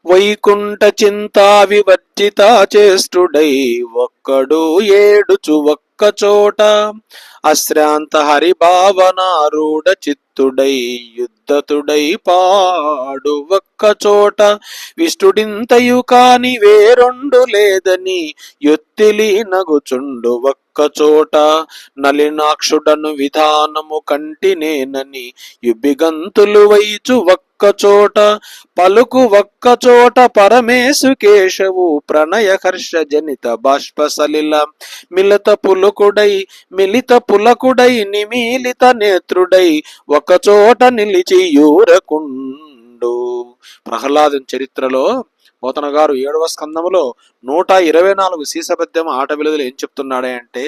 వైకుంఠ చింతా వివర్జిత చేష్టుడై ఒక్కడు ఏడుచు ఒక్క చోట అశ్రాంత హరిభావనారూఢ చిత్తుడై యుద్ధతుడై పాడు ఒక్క చోట విష్ణుడింతయు కాని వేరొండు లేదని యొత్తిలి నగుచుండు ఒక్క చోట నలినాక్షుడను విధానము కంటినేనని యుబిగంతులు వైచు ఒక్కచోట పలుకు ఒక్కచోట పరమేశు కేశవు ప్రణయ హర్ష జనిత బాష్ప సలిల మిలిత పులకుడై నిమీలిత నేత్రుడై ఒకచోట నిలిచి యూరకుండు. ప్రహ్లాదుని చరిత్రలో పోతన గారు 7వ స్కందములో 124 సీసబద్ధం ఆట విలుదలు ఏం చెప్తున్నాడే అంటే,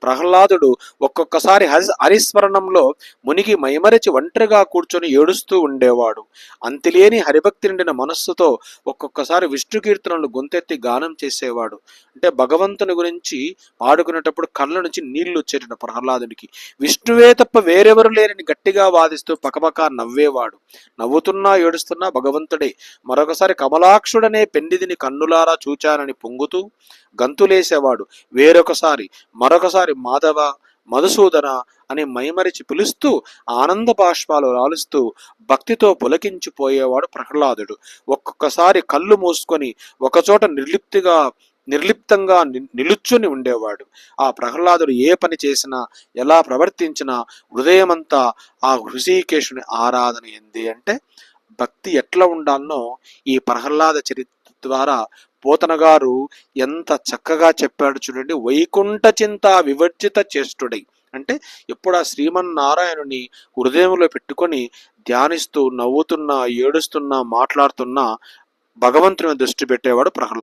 ప్రహ్లాదుడు ఒక్కొక్కసారి హరిస్మరణంలో మునిగి మైమరిచి ఒంటరిగా కూర్చొని ఏడుస్తూ ఉండేవాడు. అంతిలేని హరిభక్తి నిండిన మనస్సుతో ఒక్కొక్కసారి విష్ణు కీర్తనలు గొంతెత్తి గానం చేసేవాడు. అంటే భగవంతుని గురించి పాడుకునేటప్పుడు కళ్ళ నుంచి నీళ్లు వచ్చేట ప్రహ్లాదునికి. విష్ణువే తప్ప వేరెవరు లేరని గట్టిగా వాదిస్తూ పకపక నవ్వేవాడు. నవ్వుతున్నా ఏడుస్తున్నా భగవంతుడే. మరొకసారి కమలాక్షుడనే పెండిదిని కన్నులారా చూచానని పొంగుతూ గంతులేసేవాడు. మరొకసారి మాధవ, మధుసూదన అని మైమరిచి పిలుస్తూ ఆనంద బాష్పాలు రాలుస్తూ భక్తితో పులకించిపోయేవాడు ప్రహ్లాదుడు. ఒక్కొక్కసారి కళ్ళు మూసుకొని ఒకచోట నిర్లిప్తంగా నిలుచుని ఉండేవాడు. ఆ ప్రహ్లాదుడు ఏ పని చేసినా, ఎలా ప్రవర్తించినా హృదయమంతా ఆ హృషికేశుని ఆరాధన ఏంది అంటే, భక్తి ఎట్లా ఉండాలనో ఈ ప్రహ్లాద చరిత్ర ద్వారా పోతన గారు ఎంత చక్కగా చెప్పాడు చూడండి. వైకుంఠ చింత వివర్జిత చేష్టుడై అంటే ఎప్పుడు ఆ శ్రీమన్నారాయణుని హృదయంలో పెట్టుకొని ధ్యానిస్తూ నవ్వుతున్నా, ఏడుస్తున్నా, మాట్లాడుతున్నా భగవంతుని దృష్టి పెట్టేవాడు ప్రహ్లాదుడు.